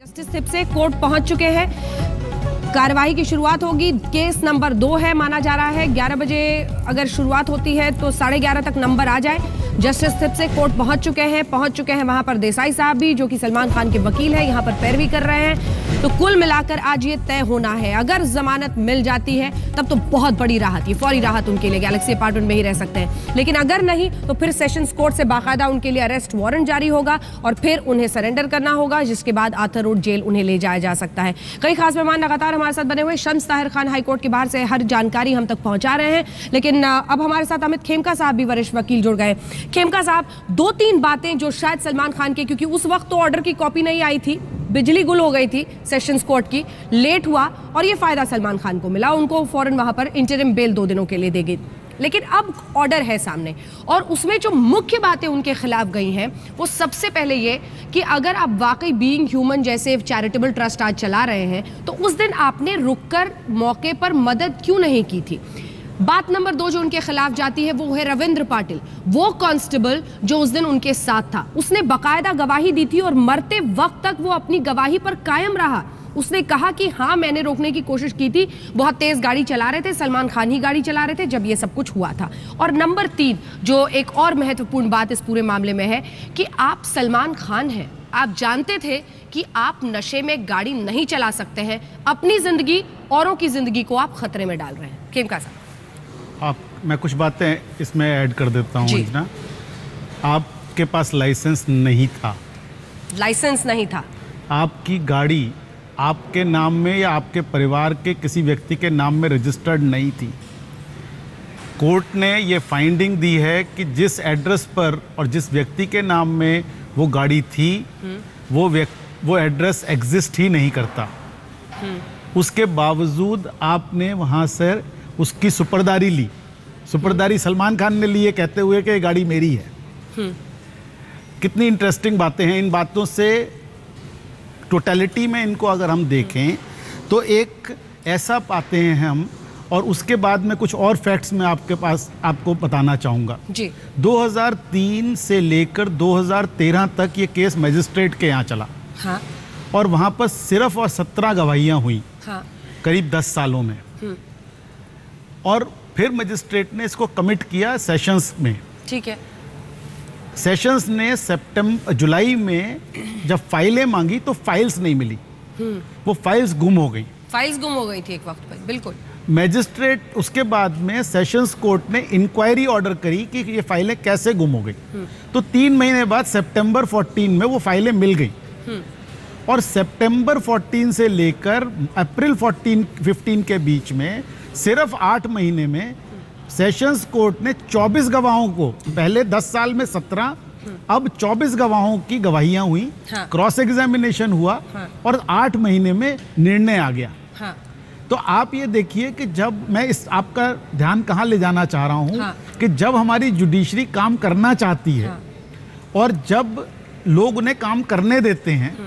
Justice Thipsay court पहुंच चुके हैं। कार्यवाही की शुरुआत होगी। केस नंबर 2 है, माना जा रहा है 11 बजे अगर शुरुआत होती है तो 11:30 तक नंबर आ जाए। जस्टिस थिप्से कोर्ट पहुंच चुके हैं वहां पर देसाई साहब भी, जो कि सलमान खान के वकील हैं, यहां पर पैरवी कर रहे हैं। तो कुल मिलाकर आज ये तय होना है। अगर जमानत मिल जाती है तब तो बहुत बड़ी राहत, ये फौरी राहत उनके लिए, गैलेक्सी अपार्टमेंट में ही रह सकते हैं। लेकिन अगर नहीं तो फिर सेशंस कोर्ट से बाकायदा उनके लिए अरेस्ट वारंट जारी होगा और फिर उन्हें सरेंडर करना होगा, जिसके बाद आर्थर रोड जेल उन्हें ले जाया जा सकता है। कई खास मेहमान लगातार हमारे साथ बने हुए, शम्स ताहिर खान हाईकोर्ट के बाहर से हर जानकारी हम तक पहुंचा रहे हैं। लेकिन अब हमारे साथ अमित खेमका साहब भी, वरिष्ठ वकील, जुड़ गए। खेमका साहब, 2-3 बातें जो शायद सलमान खान के, क्योंकि उस वक्त तो ऑर्डर की कॉपी नहीं आई थी, बिजली गुल हो गई थी सेशंस कोर्ट की, लेट हुआ और ये फायदा सलमान खान को मिला, उनको फौरन वहां पर इंटरिम बेल 2 दिनों के लिए देगी। लेकिन अब ऑर्डर है सामने और उसमें जो मुख्य बातें उनके खिलाफ गई हैं वो सबसे पहले ये कि अगर आप वाकई बीइंग ह्यूमन जैसे चैरिटेबल ट्रस्ट आज चला रहे हैं तो उस दिन आपने रुककर मौके पर मदद क्यों नहीं की थी। बात नंबर 2 जो उनके खिलाफ जाती है वो है रविंद्र पाटिल, वो कांस्टेबल जो उस दिन उनके साथ था, उसने बाकायदा गवाही दी थी और मरते वक्त तक वो अपनी गवाही पर कायम रहा। उसने कहा कि हाँ, मैंने रोकने की कोशिश की थी, बहुत तेज गाड़ी चला रहे थे, सलमान खान ही गाड़ी चला रहे थे जब ये सब कुछ हुआ था। और नंबर 3 जो एक और महत्वपूर्ण बात इस पूरे मामले में है कि आप सलमान खान हैं, आप जानते थे कि आप नशे में गाड़ी नहीं चला सकते हैं, अपनी जिंदगी, औरों की जिंदगी को आप खतरे में डाल रहे हैं। खेमका साहब, मैं कुछ बातें इसमें ऐड कर देता हूँ। ना, आपके पास लाइसेंस नहीं था। लाइसेंस नहीं था। आपकी गाड़ी आपके नाम में या आपके परिवार के किसी व्यक्ति के नाम में रजिस्टर्ड नहीं थी। कोर्ट ने ये फाइंडिंग दी है कि जिस एड्रेस पर और जिस व्यक्ति के नाम में वो गाड़ी थी वो एड्रेस एग्जिस्ट ही नहीं करता। उसके बावजूद आपने वहाँ से उसकी सुपर्दारी ली। सुपर्दारी सलमान खान ने ली है, कहते हुए कि ये गाड़ी मेरी है। कितनी इंटरेस्टिंग बातें हैं। इन बातों से टोटलिटी में इनको अगर हम देखें तो एक ऐसा पाते हैं हम, और उसके बाद में कुछ और फैक्ट्स मैं आपको बताना चाहूँगा जी। 2003 से लेकर 2013 तक ये केस मजिस्ट्रेट के यहाँ चला। हाँ। और वहाँ पर सिर्फ और 17 गवाहियाँ हुई। हाँ। करीब 10 सालों में। और फिर मजिस्ट्रेट ने इसको कमिट किया सेशंस में। ठीक है। सेशंस ने जुलाई में जब फाइलें मांगी तो फाइल्स नहीं मिली, वो फाइल्स गुम हो गई। फाइल्स गुम हो गई थी एक वक्त पर, बिल्कुल। मैजिस्ट्रेट उसके बाद में सेशंस कोर्ट ने इंक्वायरी ऑर्डर करी कि ये फाइलें कैसे गुम हो गई। तो 3 महीने बाद सितंबर 14 में वो फाइलें मिल गई। और सितंबर 14 से लेकर अप्रैल 15 के बीच में सिर्फ 8 महीने में सेशंस कोर्ट ने 24 गवाहों को, पहले 10 साल में 17, अब 24 गवाहों की गवाहियां हुई। हाँ। क्रॉस एग्जामिनेशन हुआ। हाँ। और 8 महीने में निर्णय आ गया। हाँ। तो आप ये देखिए कि जब मैं आपका ध्यान कहाँ ले जाना चाह रहा हूँ। हाँ। कि जब हमारी जुडिशरी काम करना चाहती है। हाँ। और जब लोग उन्हें काम करने देते हैं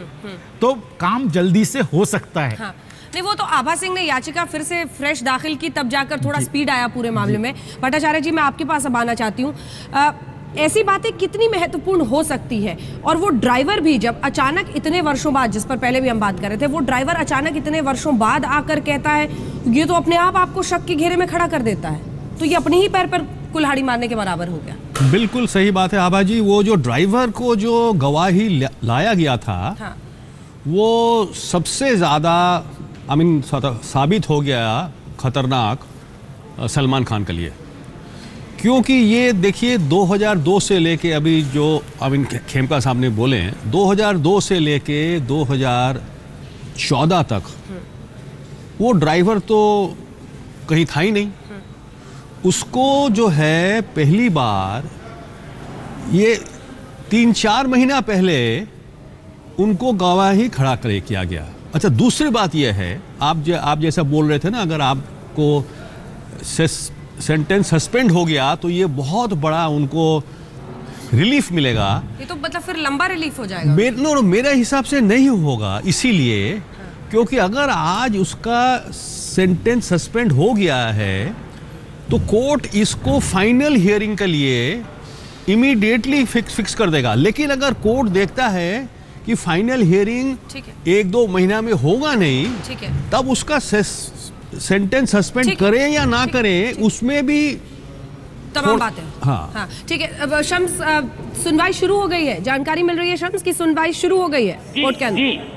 तो काम जल्दी से हो सकता है। हाँ। नहीं, वो तो आभा सिंह ने याचिका फिर से फ्रेश दाखिल की, तब जाकर थोड़ा स्पीड आया पूरे मामले में। भट्टाचार्य जी, मैं आपके पास अब आना चाहती हूँ। ऐसी बातें कितनी महत्वपूर्ण हो सकती है, और वो ड्राइवर भी जब अचानक इतने वर्षों बाद, जिस पर पहले भी हम बात कर रहे थे, वो ड्राइवर अचानक इतने वर्षों बाद आकर कहता है, ये तो अपने आप आपको शक के घेरे में खड़ा कर देता है। तो ये अपने ही पैर पर कुल्हाड़ी मारने के बराबर हो गया। बिल्कुल सही बात है आभा जी। वो जो ड्राइवर को जो गवाही लाया गया था, हाँ। वो सबसे ज्यादा साबित हो गया खतरनाक सलमान खान के लिए, क्योंकि ये देखिए 2002 से लेके अभी जो खेमका साहब ने बोले हैं, 2002 से लेके 2014 तक वो ड्राइवर तो कहीं था ही नहीं। उसको जो है पहली बार ये 3-4 महीना पहले उनको गवाही खड़ा किया गया। अच्छा, दूसरी बात यह है, आप जैसा बोल रहे थे ना, अगर आपको सेंटेंस सस्पेंड हो गया तो ये बहुत बड़ा उनको रिलीफ मिलेगा। ये तो मतलब फिर लंबा रिलीफ हो जाएगा। मेरे हिसाब से नहीं होगा, इसीलिए क्योंकि अगर आज उसका सेंटेंस सस्पेंड हो गया है तो कोर्ट इसको फाइनल हियरिंग के लिए इमीडिएटली फिक्स कर देगा। लेकिन अगर कोर्ट देखता है कि फाइनल हियरिंग ठीक है, 1-2 महीना में होगा नहीं, ठीक है, तब उसका सेंटेंस सस्पेंड करें या ना करें, उसमें भी तमाम बातें। हाँ, हाँ, ठीक है। अब शम्स, सुनवाई शुरू हो गई है, जानकारी मिल रही है शम्स की सुनवाई शुरू हो गई है कोर्ट के अंदर।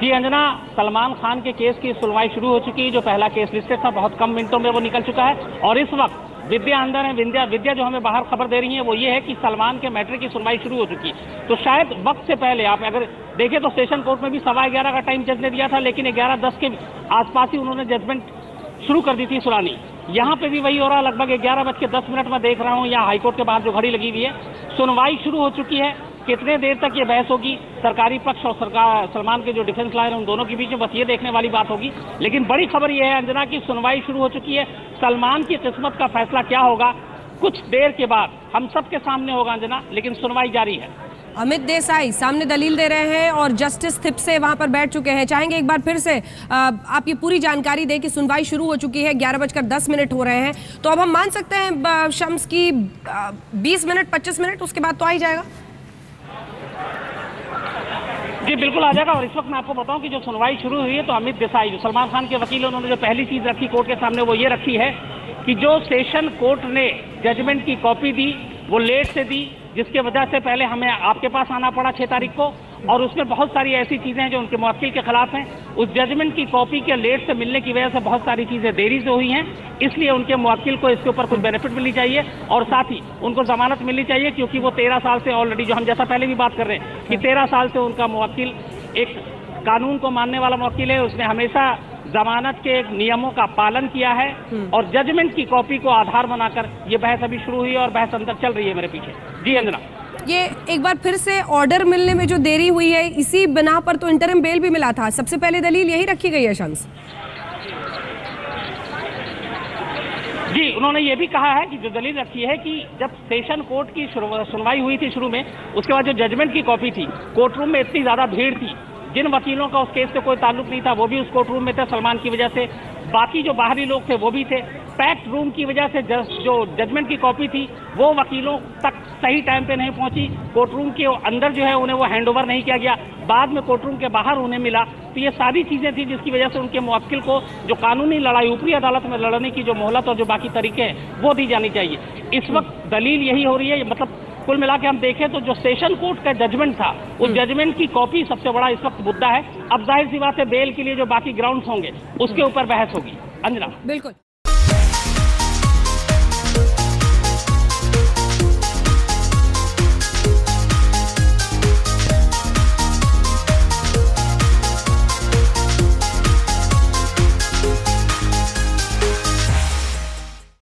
जी अंजना, सलमान खान के केस की सुनवाई शुरू हो चुकी है। जो पहला केस लिस्टेड था, बहुत कम मिनटों में वो निकल चुका है। और इस वक्त विद्या अंदर है। विद्या जो हमें बाहर खबर दे रही है वो ये है कि सलमान के मैटर की सुनवाई शुरू हो चुकी है। तो शायद वक्त से पहले आप अगर देखें तो सेशन कोर्ट में भी 11:15 का टाइम जज ने दिया था, लेकिन 11:10 के आसपास ही उन्होंने जजमेंट शुरू कर दी थी सुनानी। यहाँ पे भी वही हो रहा है, लगभग 11:10 में देख रहा हूँ यहाँ हाईकोर्ट के बाहर जो घड़ी लगी हुई है। सुनवाई शुरू हो चुकी है। कितने देर तक ये बहस होगी, सरकारी पक्ष और सलमान के जो डिफेंस लॉयर हैं उन दोनों के बीच में, बस ये देखने वाली बात होगी। लेकिन बड़ी खबर ये है अंजना की सुनवाई शुरू हो चुकी है। सलमान की किस्मत का फैसला क्या होगा कुछ देर के बाद हम सबके सामने होगा अंजना, लेकिन सुनवाई जारी है। अमित देसाई सामने दलील दे रहे हैं और जस्टिस थिप्से वहां पर बैठ चुके हैं। चाहेंगे एक बार फिर से आप ये पूरी जानकारी दें कि सुनवाई शुरू हो चुकी है, 11:10 हो रहे हैं, तो अब हम मान सकते हैं शम्स की 20 मिनट 25 मिनट उसके बाद तो आ ही जाएगा। जी बिल्कुल आ जाएगा। और इस वक्त मैं आपको बताऊं कि जो सुनवाई शुरू हुई है तो अमित देसाई जो सलमान खान के वकील, उन्होंने जो पहली चीज रखी कोर्ट के सामने वो ये रखी है कि जो सेशन कोर्ट ने जजमेंट की कॉपी दी वो लेट से दी, जिसके वजह से पहले हमें आपके पास आना पड़ा 6 तारीख को, और उसमें बहुत सारी ऐसी चीजें हैं जो उनके मुवक्किल के खिलाफ हैं। उस जजमेंट की कॉपी के लेट से मिलने की वजह से बहुत सारी चीजें देरी से हुई हैं, इसलिए उनके मुवक्किल को इसके ऊपर कुछ बेनिफिट मिलनी चाहिए और साथ ही उनको जमानत मिलनी चाहिए, क्योंकि वो 13 साल से ऑलरेडी, जो हम जैसा पहले भी बात कर रहे हैं कि 13 साल से उनका मुवक्किल एक कानून को मानने वाला मुवक्किल है। उसने हमेशा जमानत के नियमों का पालन किया है और जजमेंट की कॉपी को आधार बनाकर ये बहस अभी शुरू हुई और बहस अंदर चल रही है मेरे पीछे। जी अंजना, ये एक बार फिर से ऑर्डर मिलने में जो देरी हुई है, इसी बिना पर तो इंटरिम बेल भी मिला था। सबसे पहले दलील यही रखी गई है शम्स। जी, उन्होंने ये भी कहा है कि जो दलील रखी है कि जब सेशन कोर्ट की सुनवाई हुई थी शुरू में, उसके बाद जो जजमेंट की कॉपी थी, कोर्ट रूम में इतनी ज्यादा भीड़ थी, जिन वकीलों का उस केस से कोई ताल्लुक नहीं था वो भी उस कोर्ट रूम में थे सलमान की वजह से, बाकी जो बाहरी लोग थे वो भी थे। पैक्ड रूम की वजह से जो जजमेंट की कॉपी थी वो वकीलों तक सही टाइम पे नहीं पहुंची। कोर्ट रूम के अंदर जो है उन्हें वो हैंडओवर नहीं किया गया, बाद में कोर्ट रूम के बाहर उन्हें मिला। तो ये सारी चीजें थी जिसकी वजह से उनके मुवक्किल को जो कानूनी लड़ाई ऊपरी अदालत में लड़ने की जो मोहलत और जो बाकी तरीके हैं वो दी जानी चाहिए। इस वक्त दलील यही हो रही है। मतलब कुल मिला के हम देखें तो जो सेशन कोर्ट का जजमेंट था उस जजमेंट की कॉपी सबसे बड़ा इस वक्त मुद्दा है। अब जाहिर सी बात है बेल के लिए जो बाकी ग्राउंड्स होंगे उसके ऊपर बहस होगी। अंजना, बिल्कुल।